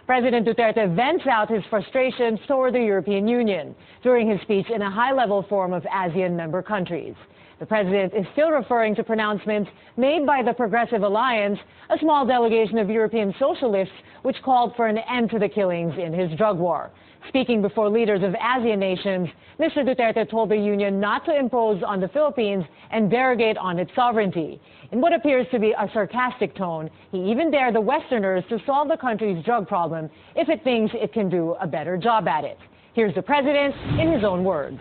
President Duterte vents out his frustrations toward the European Union during his speech in a high-level forum of ASEAN member countries. The president is still referring to pronouncements made by the Progressive Alliance, a small delegation of European socialists which called for an end to the killings in his drug war. Speaking before leaders of ASEAN nations, Mr. Duterte told the Union not to impose on the Philippines and derogate on its sovereignty. In what appears to be a sarcastic tone, he even dared the Westerners to solve the country's drug problem if it thinks it can do a better job at it. Here's the president in his own words.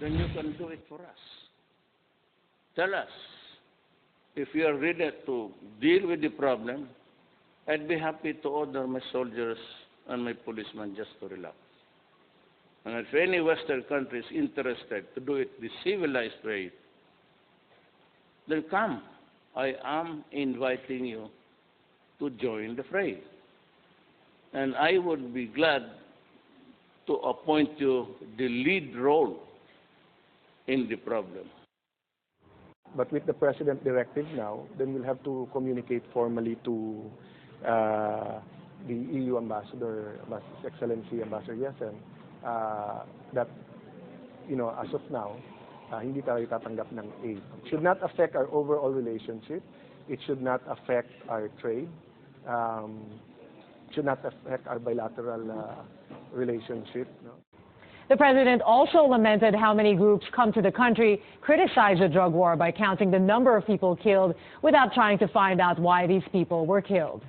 Then you can do it for us. Tell us. If you are ready to deal with the problem, I'd be happy to order my soldiers and my policemen just to relax. And if any Western country is interested to do it the civilized way, then come. I am inviting you to join the fray. And I would be glad to appoint you the lead role in the problem. But with the President directive now, then we'll have to communicate formally to the EU Ambassador, His Excellency Ambassador Yesen, that, as of now, hindi tayo tatanggap ng aid. It should not affect our overall relationship. It should not affect our trade. It should not affect our bilateral relationship. No? The president also lamented how many groups come to the country, criticize the drug war by counting the number of people killed without trying to find out why these people were killed.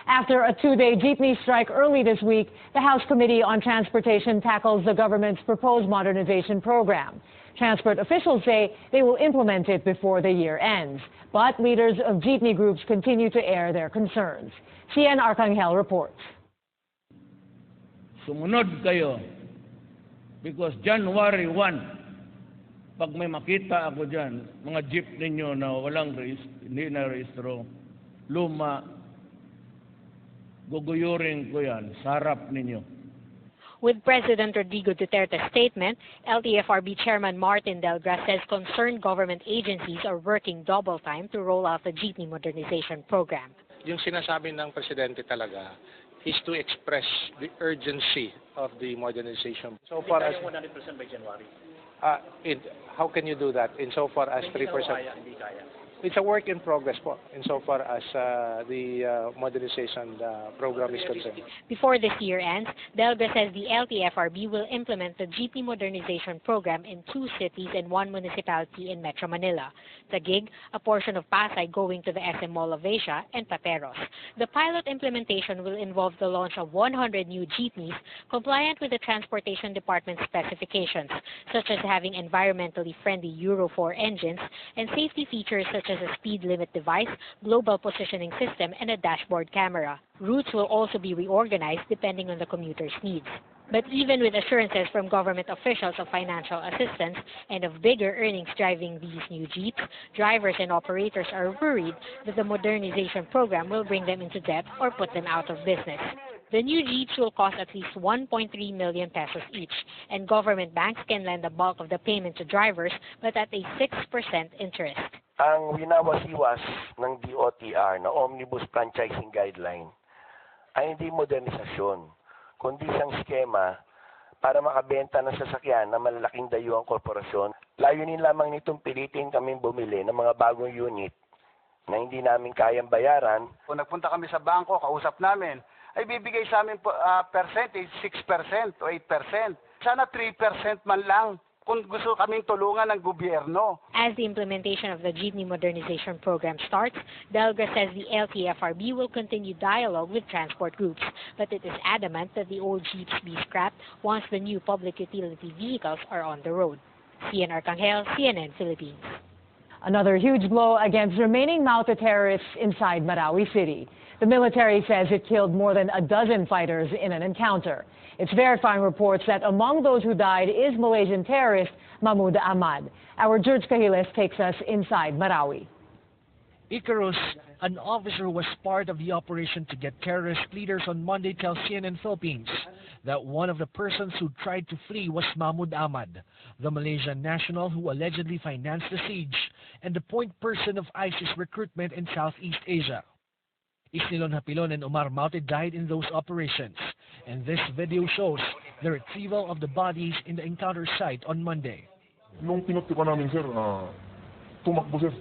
After a two-day jeepney strike early this week, the House Committee on Transportation tackles the government's proposed modernization program. Transport officials say they will implement it before the year ends. But leaders of jeepney groups continue to air their concerns. CN Arcangel reports. Sumunod kayo. Because January 1, pag may makita ako dyan, mga jeep ninyo na walang hindi na rehistro, luma, guguyurin ko yan sa harap ninyo. With President Rodrigo Duterte's statement, LTFRB Chairman Martin Delgra says concerned government agencies are working double time to roll out the jeepney modernization program. Yung sinasabi ng presidente talaga is to express the urgency of the modernization. So far as 100% by January. How can you do that? Insofar as 3%. It's a work in progress po, insofar as the modernization program is concerned. Before this year ends, Delga says the LTFRB will implement the jeepney modernization program in 2 cities and 1 municipality in Metro Manila, Taguig, a portion of Pasay going to the SM Mall of Asia, and Pateros. The pilot implementation will involve the launch of 100 new jeepneys compliant with the Transportation Department's specifications, such as having environmentally friendly Euro 4 engines and safety features such as a speed limit device, global positioning system, and a dashboard camera. Routes will also be reorganized depending on the commuter's needs. But even with assurances from government officials of financial assistance and of bigger earnings driving these new jeeps, drivers and operators are worried that the modernization program will bring them into debt or put them out of business. The new jeeps will cost at least 1.3 million pesos each, and government banks can lend the bulk of the payment to drivers, but at a 6% interest. Ang winawasiwas ng DOTR na Omnibus Franchising Guideline ay hindi modernisasyon, kundi isang skema para makabenta ng sasakyan ng malalaking dayuhang korporasyon. Layunin lamang nitong pilitin kaming bumili ng mga bagong unit na hindi namin kayang bayaran. Kung nagpunta kami sa bangko, kausap namin, ay bibigay sa amin percentage 6% o 8%. Sana 3% man lang kung gusto kaming tulungan ng gobyerno. As the implementation of the jeepney modernization program starts, Delga says the LTFRB will continue dialogue with transport groups, but it is adamant that the old jeeps be scrapped once the new public utility vehicles are on the road. CN Arcangel, CNN Philippines. Another huge blow against remaining Maute terrorists inside Marawi City. The military says it killed more than a dozen fighters in an encounter. It's verifying reports that among those who died is Malaysian terrorist Mahmoud Ahmad. Our George Cahiles takes us inside Marawi. Icarus, an officer who was part of the operation to get terrorist leaders on Monday, tells CNN Philippines that one of the persons who tried to flee was Mahmoud Ahmad, the Malaysian national who allegedly financed the siege and the point person of ISIS recruitment in Southeast Asia. Isnilon Hapilon and Omar Maute died in those operations, and this video shows the retrieval of the bodies in the encounter site on Monday. Nung pinagtipan namin, sir, tumakbo, sir.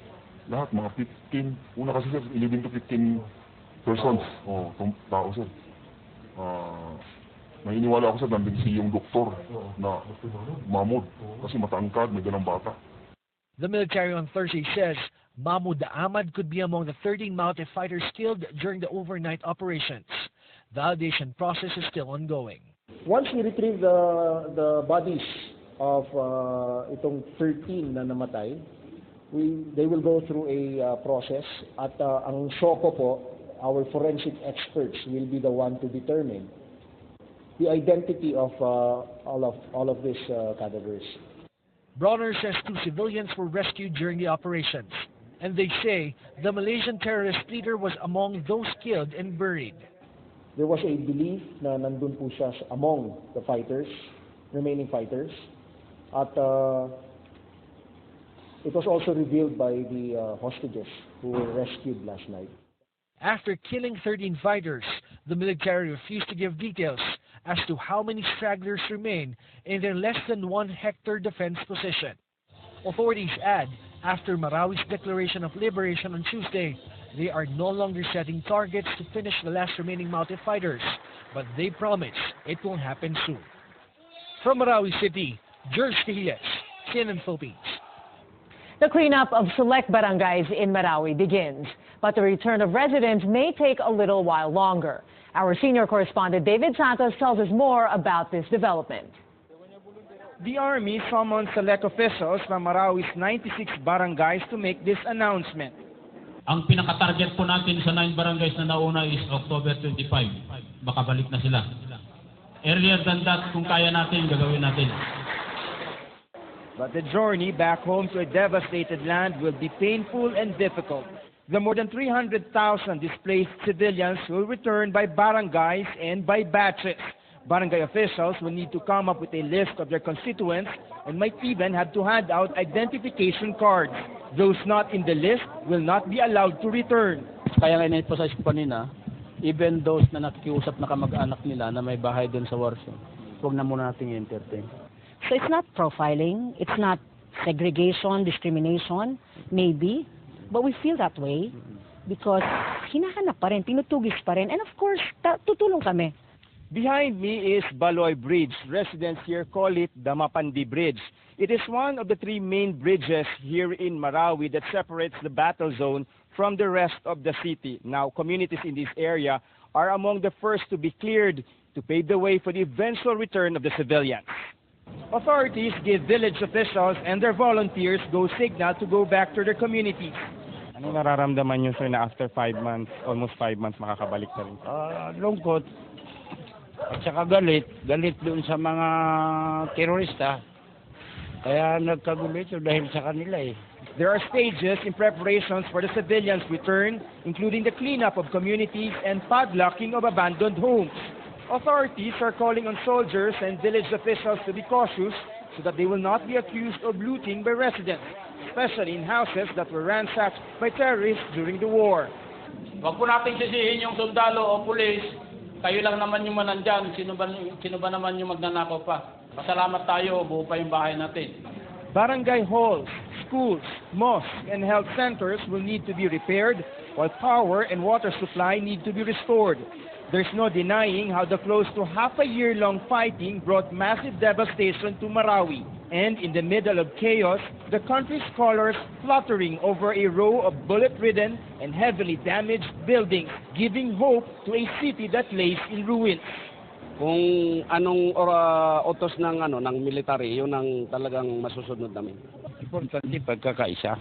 Lahat, mga 15. Una kasi, sir, 11 to 15 persons. Tao, sir. May iniwala ako, sir, nandun yung doktor na Mahmoud. Kasi matangkad, may dalang bata. The military on Thursday says Mahmoud Ahmad could be among the 13 Maute fighters killed during the overnight operations. The validation process is still ongoing. Once we retrieve the bodies of itong 13 na namatay, they will go through a process at ang SOCO po, our forensic experts will be the one to determine the identity of all of these cadavers. Bronner says 2 civilians were rescued during the operations, and they say the Malaysian terrorist leader was among those killed and buried. There was a belief na nandun po siya among the fighters, remaining fighters, at it was also revealed by the hostages who were rescued last night. After killing 13 fighters, the military refused to give details as to how many stragglers remain in their less than 1 hectare defense position. Authorities add, after Marawi's declaration of liberation on Tuesday, they are no longer setting targets to finish the last remaining Maute fighters, but they promise it will happen soon. From Marawi City, George Cahiles, CNN Philippines. The cleanup of select barangays in Marawi begins, but the return of residents may take a little while longer. Our senior correspondent David Santos tells us more about this development. The Army summoned select officials from Marawi's 96 barangays to make this announcement. Ang pinaka-target po natin sa 9 barangays na nauna is October 25. Makabalik na sila. Earlier than that, kung kaya natin, gagawin natin. But the journey back home to a devastated land will be painful and difficult. The more than 300,000 displaced civilians will return by barangays and by batches. Barangay officials will need to come up with a list of their constituents and might even have to hand out identification cards. Those not in the list will not be allowed to return. Kaya nga in-emphasize ko kanina, even those na nakikiusap na kamag-anak nila na may bahay doon sa Warsaw, huwag na muna natin i-entertain. So it's not profiling, it's not segregation, discrimination, maybe, but we feel that way because hinahanap pa rin, tinutugis pa rin, and of course, tutulong kami. Behind me is Baloy Bridge. Residents here call it the Mapandi Bridge. It is one of the 3 main bridges here in Marawi that separates the battle zone from the rest of the city. Now, communities in this area are among the first to be cleared to pave the way for the eventual return of the civilians. Authorities give village officials and their volunteers go signal to go back to their communities. Ano nararamdaman nyo, sir, na after 5 months, almost 5 months, makakabalik na rin? Lungkot. At saka galit doon sa mga terorista. Kaya nagkagulo ito dahil sa kanila eh. There are stages in preparations for the civilians' return, including the cleanup of communities and padlocking of abandoned homes. Authorities are calling on soldiers and village officials to be cautious so that they will not be accused of looting by residents, especially in houses that were ransacked by terrorists during the war. Huwag po nating sisihin yung sundalo o pulis. Kayo lang naman yung manandyan. Sino ba naman yung magnanakaw pa? Pasalamat tayo, buo pa yung bahay natin. Barangay halls, schools, mosques, and health centers will need to be repaired, while power and water supply need to be restored. There's no denying how the close to half a year-long fighting brought massive devastation to Marawi. And in the middle of chaos, the country's colors fluttering over a row of bullet-ridden and heavily damaged buildings, giving hope to a city that lays in ruins. Kung anong utos ng military, yun ang talagang masusunod namin. Importante pagkakaisa,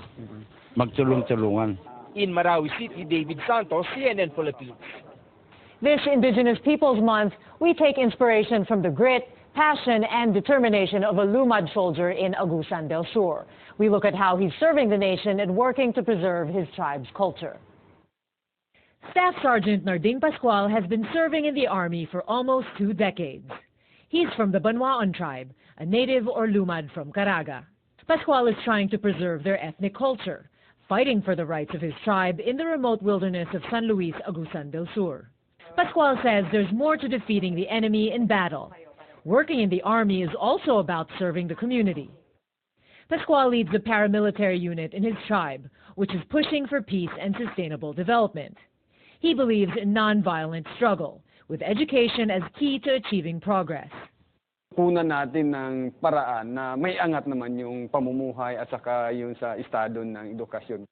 magtulong-tulungan. In Marawi City, David Santos, CNN Philippines. This Indigenous Peoples Month, we take inspiration from the grit, passion, and determination of a Lumad soldier in Agusan del Sur. We look at how he's serving the nation and working to preserve his tribe's culture. Staff Sergeant Narding Pascual has been serving in the Army for almost 2 decades. He's from the Banwaon tribe, a native or Lumad from Caraga. Pascual is trying to preserve their ethnic culture, fighting for the rights of his tribe in the remote wilderness of San Luis, Agusan del Sur. Pascual says there's more to defeating the enemy in battle. Working in the army is also about serving the community. Pascual leads the paramilitary unit in his tribe, which is pushing for peace and sustainable development. He believes in nonviolent struggle, with education as key to achieving progress. Kunan natin ng paraan na may angat naman yung pamumuhay at saka yung sa estado ng edukasyon.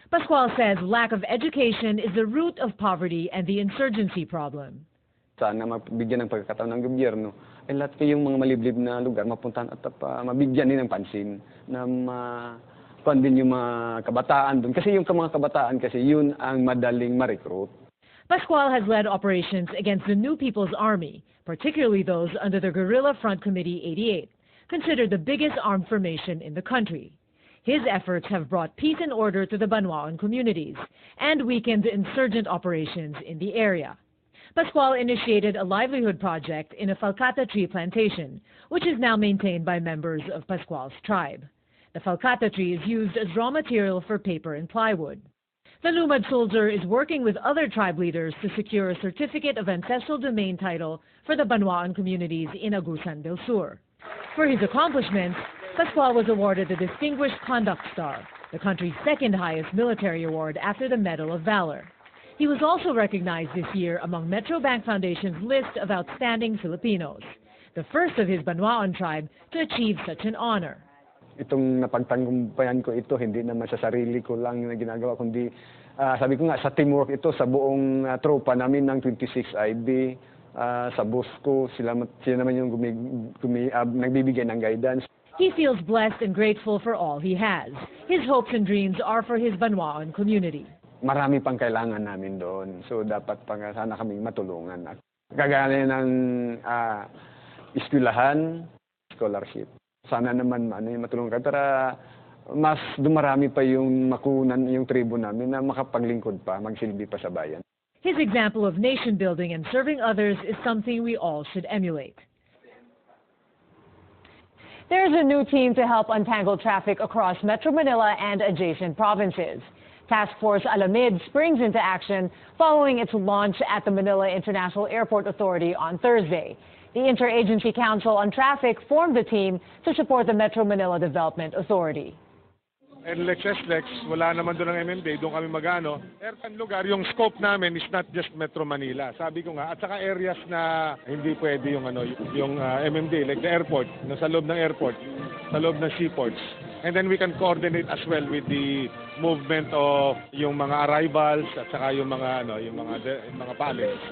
Pascual says lack of education is the root of poverty and the insurgency problem. Sana mabigyan ng pagkakataon ng gobyerno ay lahat kayong mga maliblib na lugar mapuntahan at mabigyan din ng pansin na din yung mga kabataan doon. Kasi yung mga kabataan kasi yun ang madaling ma-recruit. Pascual has led operations against the New People's Army, particularly those under the Guerrilla Front Committee 88, considered the biggest armed formation in the country. His efforts have brought peace and order to the Banwaon communities and weakened insurgent operations in the area. Pascual initiated a livelihood project in a falcata tree plantation, which is now maintained by members of Pascual's tribe. The falcata tree is used as raw material for paper and plywood. The Lumad soldier is working with other tribe leaders to secure a certificate of ancestral domain title for the Banwaon communities in Agusan del Sur. For his accomplishments, Pascual was awarded the Distinguished Conduct Star, the country's second highest military award after the Medal of Valor. He was also recognized this year among Metro Bank Foundation's list of outstanding Filipinos, the first of his Banwaon tribe to achieve such an honor. Itong napagtagumpayan ko ito, hindi naman sa sarili ko lang na ginagawa, kundi sabi ko nga, sa teamwork ito, sa buong tropa namin ng 26 IB, sa boss ko, sila naman yung nagbibigay ng guidance. He feels blessed and grateful for all he has. His hopes and dreams are for his Banwaon community. Marami pang kailangan namin doon, so dapat sana kaming matulungan. Kagaya ng eskwelahan, scholarship. Sana naman matulungan ka, pero mas dumarami pa yung makunan yung tribo namin na makapaglingkod pa, magsilbi pa sa bayan. His example of nation building and serving others is something we all should emulate. There's a new team to help untangle traffic across Metro Manila and adjacent provinces. Task Force Alamid springs into action following its launch at the Manila International Airport Authority on Thursday. The Interagency Council on Traffic formed the team to support the Metro Manila Development Authority. NLEX, wala naman doon ng MMD, doon kami magano. Airpan lugar, yung scope namin is not just Metro Manila. Sabi ko nga, at saka areas na hindi pwede yung MMD, like the airport, sa loob ng airport, sa loob ng seaports. And then we can coordinate as well with the movement of yung mga arrivals at saka yung mga pallets.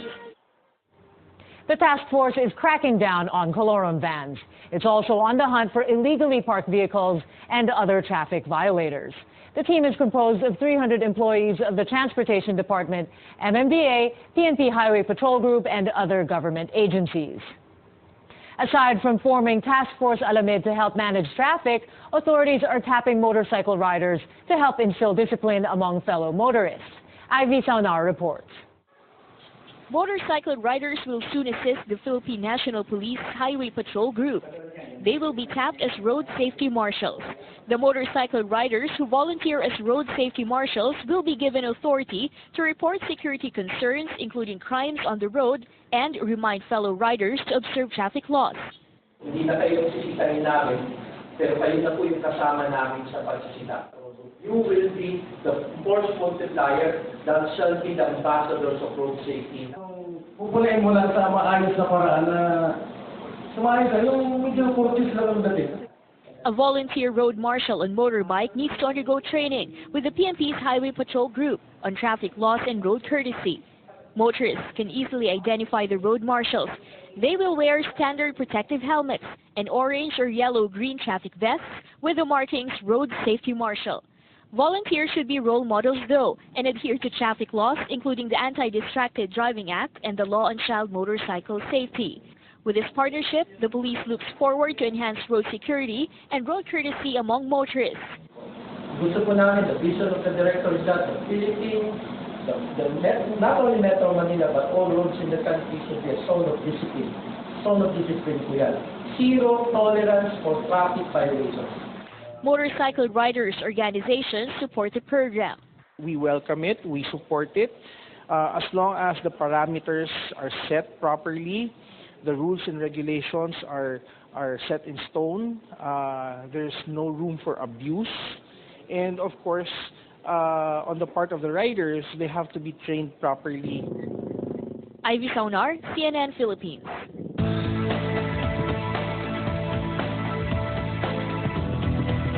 The task force is cracking down on colorum vans. It's also on the hunt for illegally parked vehicles and other traffic violators. The team is composed of 300 employees of the Transportation Department, MMDA, PNP Highway Patrol Group, and other government agencies. Aside from forming Task Force Alamid to help manage traffic, authorities are tapping motorcycle riders to help instill discipline among fellow motorists. Ivy Saunar reports. Motorcycle riders will soon assist the Philippine National Police Highway Patrol Group. They will be tapped as road safety marshals. The motorcycle riders who volunteer as road safety marshals will be given authority to report security concerns, including crimes on the road, and remind fellow riders to observe traffic laws. Hindi na kayo sisitahin namin, pero kayo na po yung kasama namin sa pagsisita. You will be the force multiplier that shall be the ambassadors of road safety. Pupulayin mo lang sa maayos na paraan na sumayos ka, yung medyo kurtis lang ang dating. A volunteer road marshal on motorbike needs to undergo training with the PNP's Highway Patrol Group on traffic laws and road courtesy. Motorists can easily identify the road marshals. They will wear standard protective helmets and orange or yellow-green traffic vests with the markings Road Safety Marshal. Volunteers should be role models, though, and adhere to traffic laws, including the Anti-Distracted Driving Act and the Law on Child Motorcycle Safety. With this partnership, the police looks forward to enhance road security and road courtesy among motorists. Gusto po namin, the vision of the director is that the Philippines, not only Metro Manila, but all roads in the country should be a zone of discipline. Zone of discipline po yan. Zero tolerance for traffic violations. Motorcycle riders' organizations support the program. We welcome it, we support it, as long as the parameters are set properly, the rules and regulations are set in stone, there's no room for abuse, and of course, on the part of the riders, they have to be trained properly. Ivy Saunar, CNN Philippines.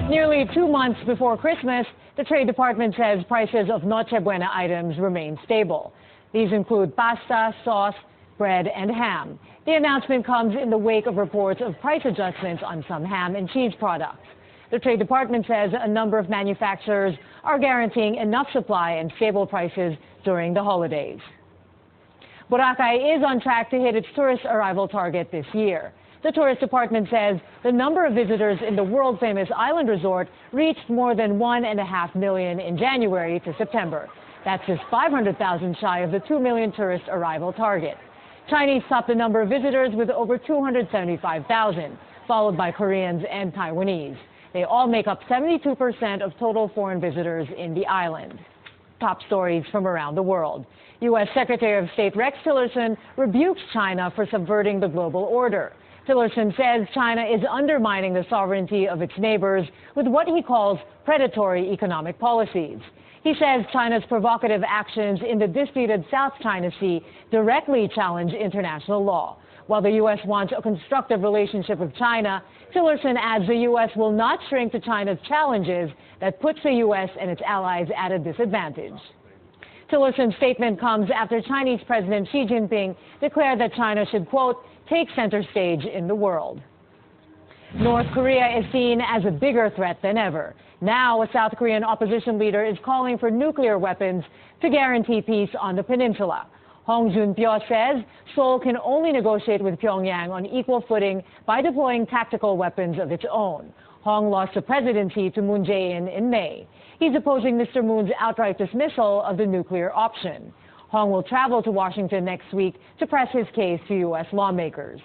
Nearly 2 months before Christmas, the Trade Department says prices of Noche Buena items remain stable. These include pasta, sauce, bread, and ham. The announcement comes in the wake of reports of price adjustments on some ham and cheese products. The Trade Department says a number of manufacturers are guaranteeing enough supply and stable prices during the holidays. Boracay is on track to hit its tourist arrival target this year. The Tourist Department says the number of visitors in the world-famous island resort reached more than 1.5 million in January to September. That's just 500,000 shy of the 2 million tourist arrival target. Chinese topped the number of visitors with over 275,000, followed by Koreans and Taiwanese. They all make up 72% of total foreign visitors in the island. Top stories from around the world. U.S. Secretary of State Rex Tillerson rebukes China for subverting the global order. Tillerson says China is undermining the sovereignty of its neighbors with what he calls predatory economic policies. He says China's provocative actions in the disputed South China Sea directly challenge international law. While the U.S. wants a constructive relationship with China, Tillerson adds the U.S. will not shrink to China's challenges that puts the U.S. and its allies at a disadvantage. Tillerson's statement comes after Chinese President Xi Jinping declared that China should, quote, take center stage in the world. North Korea is seen as a bigger threat than ever. Now, a South Korean opposition leader is calling for nuclear weapons to guarantee peace on the peninsula. Hong Jun-pyo says Seoul can only negotiate with Pyongyang on equal footing by deploying tactical weapons of its own. Hong lost the presidency to Moon Jae-in in May. He's opposing Mr. Moon's outright dismissal of the nuclear option. Hong will travel to Washington next week to press his case to U.S. lawmakers.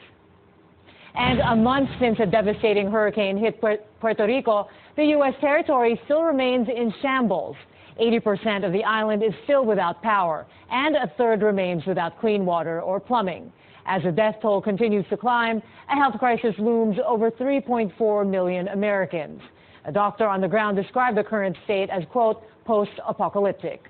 And a month since a devastating hurricane hit Puerto Rico, the U.S. territory still remains in shambles. 80% of the island is still without power, and a third remains without clean water or plumbing. As the death toll continues to climb, a health crisis looms over 3.4 million Americans. A doctor on the ground described the current state as, quote, post-apocalyptic.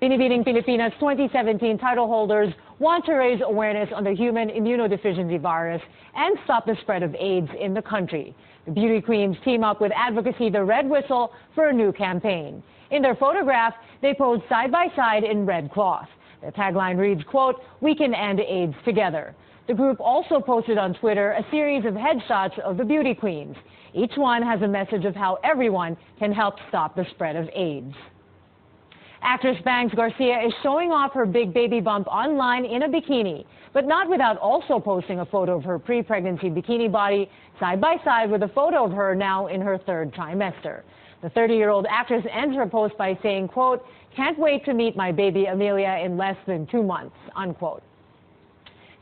Binibining Pilipinas 2017 title holders want to raise awareness on the human immunodeficiency virus and stop the spread of AIDS in the country. The beauty queens team up with advocacy The Red Whistle for a new campaign. In their photograph, they pose side by side in red cloth. The tagline reads, quote, we can end AIDS together. The group also posted on Twitter a series of headshots of the beauty queens. Each one has a message of how everyone can help stop the spread of AIDS. Actress Bangs Garcia is showing off her big baby bump online in a bikini, but not without also posting a photo of her pre-pregnancy bikini body side by side with a photo of her now in her third trimester. The 30-year-old actress ends her post by saying, quote, can't wait to meet my baby Amelia in less than 2 months, unquote.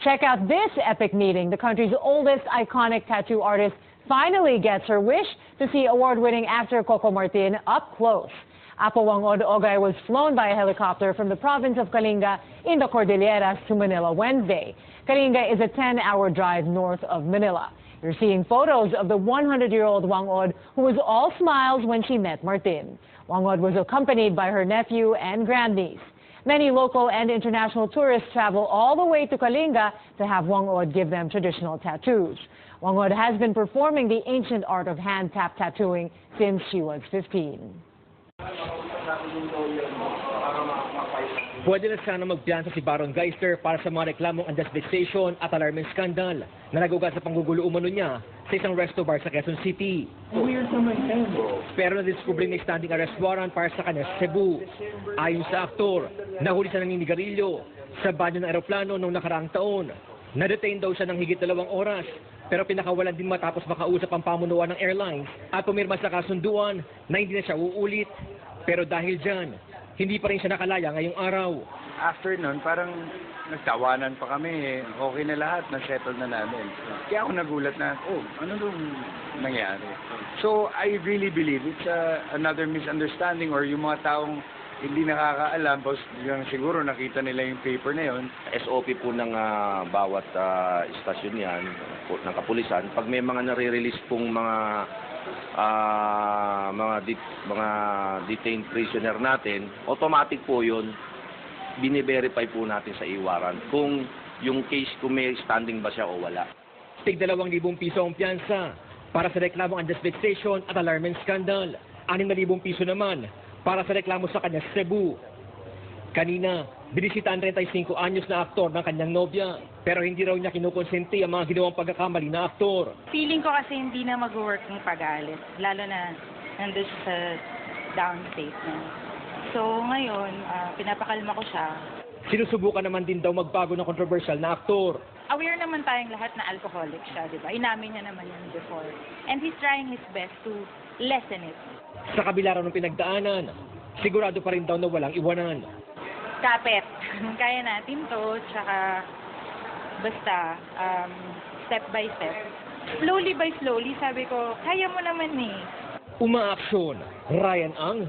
Check out this epic meeting. The country's oldest iconic tattoo artist finally gets her wish to see award-winning actor Coco Martin up close. Apo Wangod Ogay was flown by a helicopter from the province of Kalinga in the Cordilleras to Manila Wednesday. Kalinga is a 10-hour drive north of Manila. You're seeing photos of the 100-year-old Wangod, who was all smiles when she met Martin. Wangod was accompanied by her nephew and grandniece. Many local and international tourists travel all the way to Kalinga to have Wangod give them traditional tattoos. Wangod has been performing the ancient art of hand-tap tattooing since she was 15. Pwede na sana magpiyansa si Baron Geister para sa mga reklamong unjust vexation at alarming skandal na nagugat sa panggugulo umano niya sa isang resto bar sa Quezon City. Pero nadiskubre may standing arrest warrant para sa kanya sa Cebu. Ayon sa aktor, nahuli sa naninigarilyo sa banyo ng aeroplano noong nakaraang taon. Na-detain daw siya ng higit 2 oras, pero pinakawalan din matapos makausap ang pamunuan ng airlines at pumirma sa kasunduan na hindi na siya uulit. Pero dahil dyan, hindi pa rin siya nakalaya ngayong araw. after nun, parang nagtawanan pa kami. Okay na lahat, na-settle na namin. Kaya ako nagulat na, ano nung nangyari? So, I really believe it's another misunderstanding or yung mga taong hindi nakakaalam, tapos siguro nakita nila yung paper na yon. SOP po ng bawat istasyon yan, ng kapulisan, pag may mga nare-release pong mga detained prisoner natin, automatic po yun, bine-verify po natin sa e-warrant kung yung case, kung may standing ba siya o wala. Tig 2,000 piso ang piyansa para sa reklamong unjust vexation at alarming scandal. 6,000 piso naman para sa reklamo sa kanyang Cebu. Kanina, binisita ang 35 anyos na aktor ng kanyang nobya, pero hindi raw niya kinukonsenti ang mga ginawang pagkakamali na aktor. Feeling ko kasi hindi na mag-work ng pag-aalis, lalo na nandun siya sa down state na. So ngayon, pinapakalma ko siya. Sinusubukan naman din daw magbago ng controversial na aktor. Aware naman tayong lahat na alcoholic siya, di ba? Inamin niya naman yan before. And he's trying his best to lessen it. Sa kabila raw ng pinagdaanan, sigurado pa rin daw na walang iwanan. Kapit. Kaya natin to, tsaka basta step by step. Slowly by slowly, sabi ko, kaya mo naman eh. Umaaksyon, Ryan Ang.